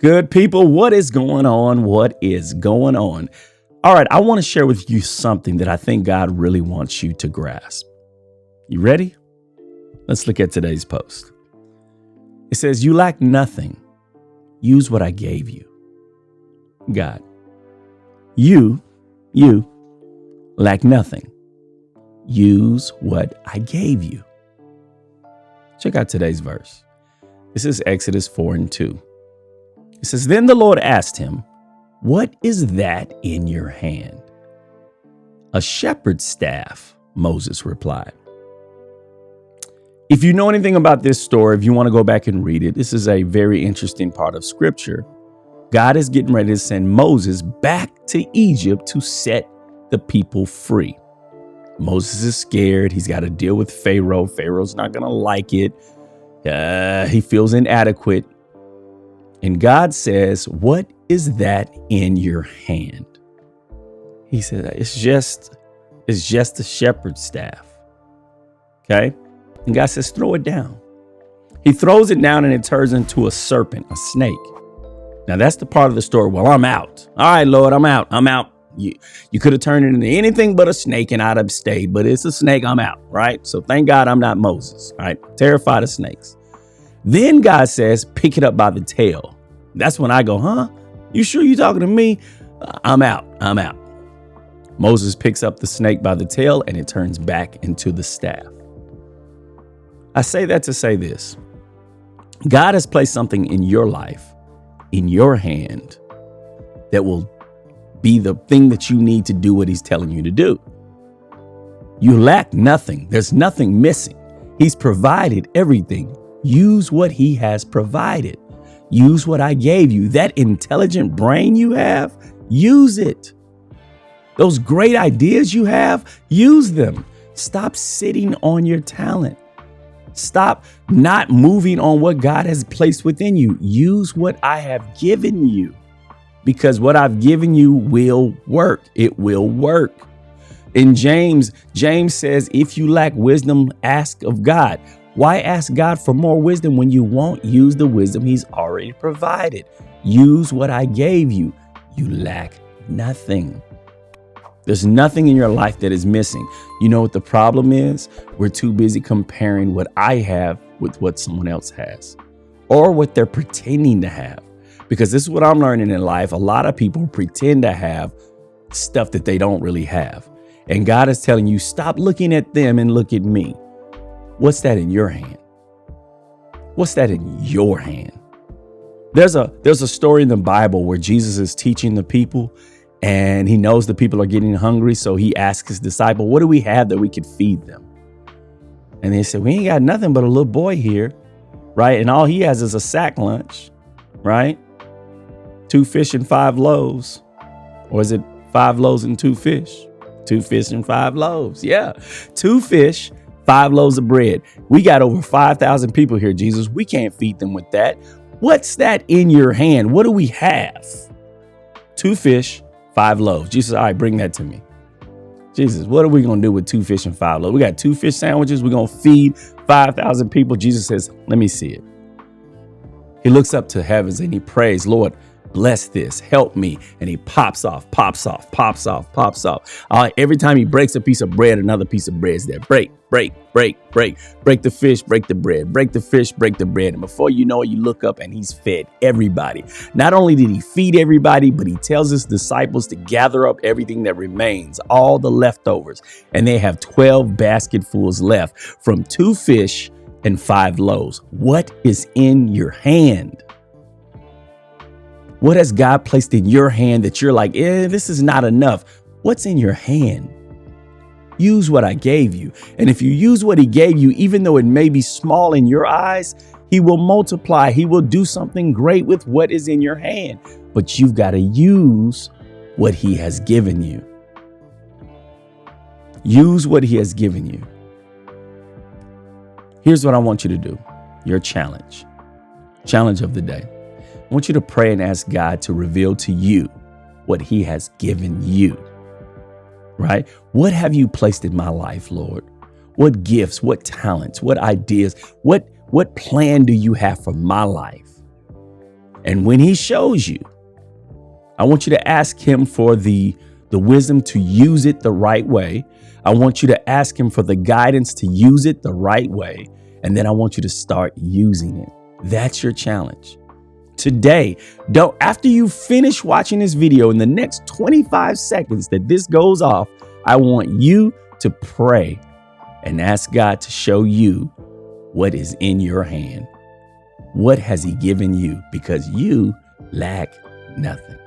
Good people, what is going on? What is going on? All right, I want to share with you something that I think God really wants you to grasp. You ready? Let's look at today's post. It says, "You lack nothing. Use what I gave you." God, you lack nothing. Use what I gave you. Check out today's verse. This is Exodus 4:2. It says, "Then the Lord asked him, 'What is that in your hand?' 'A shepherd's staff,' Moses replied." If you know anything about this story, if you want to go back and read it, this is a very interesting part of scripture. God is getting ready to send Moses back to Egypt to set the people free. Moses is scared. He's got to deal with Pharaoh. Pharaoh's not going to like it. He feels inadequate. And God says, "What is that in your hand?" He said, it's just a shepherd's staff. Okay. And God says, "Throw it down." He throws it down and it turns into a serpent, a snake. Now that's the part of the story. Well, I'm out. All right, Lord, I'm out. You could have turned it into anything but a snake and I'd have stayed, but it's a snake. I'm out. Right. So thank God I'm not Moses. All right. Terrified of snakes. Then God says, "Pick it up by the tail." That's when I go, "Huh? You sure you talking to me?" I'm out. Moses picks up the snake by the tail and it turns back into the staff. I say that to say this. God has placed something in your life, in your hand, that will be the thing that you need to do what he's telling you to do. You lack nothing. There's nothing missing. He's provided everything. Use what he has provided. Use what I gave you. That intelligent brain you have, use it. Those great ideas you have, use them. Stop sitting on your talent. Stop not moving on what God has placed within you. Use what I have given you, because what I've given you will work. It will work. In James says, "If you lack wisdom, ask of God." Why ask God for more wisdom when you won't use the wisdom he's already provided? Use what I gave you. You lack nothing. There's nothing in your life that is missing. You know what the problem is? We're too busy comparing what I have with what someone else has, or what they're pretending to have. Because this is what I'm learning in life. A lot of people pretend to have stuff that they don't really have. And God is telling you, stop looking at them and look at me. What's that in your hand? What's that in your hand? There's a story in the Bible where Jesus is teaching the people and he knows the people are getting hungry. So he asks his disciple, "What do we have that we could feed them?" And they said, "We ain't got nothing but a little boy here." Right. And all he has is a sack lunch. Right. 2 fish and 5 loaves. Or is it 5 loaves and 2 fish? 2 fish and 5 loaves. Yeah. 2 fish, 5 loaves of bread. We got over 5,000 people here, Jesus. We can't feed them with that. What's that in your hand? What do we have? 2 fish, 5 loaves. Jesus, all right, bring that to me. Jesus, what are we going to do with 2 fish and 5 loaves? We got 2 fish sandwiches. We're going to feed 5,000 people. Jesus says, "Let me see it." He looks up to heavens and he prays, "Lord, bless this, help me." And he pops off. Every time he breaks a piece of bread, another piece of bread is there. Break the fish, break the bread, break the fish, break the bread. And before you know it, you look up and he's fed everybody. Not only did he feed everybody, but he tells his disciples to gather up everything that remains, all the leftovers. And they have 12 basketfuls left from 2 fish and 5 loaves. What is in your hand? What has God placed in your hand that you're like, this is not enough? What's in your hand? Use what I gave you. And if you use what he gave you, even though it may be small in your eyes, he will multiply. He will do something great with what is in your hand. But you've got to use what he has given you. Use what he has given you. Here's what I want you to do. Your challenge of the day. I want you to pray and ask God to reveal to you what he has given you, right? What have you placed in my life, Lord? What gifts, what talents, what ideas, what plan do you have for my life? And when he shows you, I want you to ask him for the wisdom to use it the right way. I want you to ask him for the guidance to use it the right way. And then I want you to start using it. That's your challenge. Today, after you finish watching this video, in the next 25 seconds that this goes off, I want you to pray and ask God to show you what is in your hand. What has he given you? Because you lack nothing.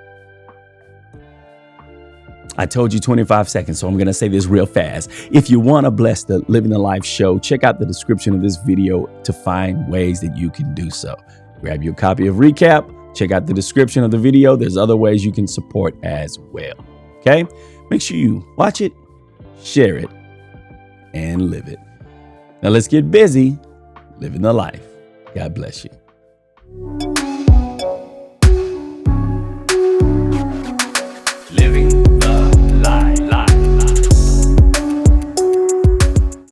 I told you 25 seconds, so I'm going to say this real fast. If you want to bless the Living the Life show, check out the description of this video to find ways that you can do so. Grab your copy of Recap. Check out the description of the video. There's other ways you can support as well. Okay? Make sure you watch it, share it, and live it. Now let's get busy living the life. God bless you.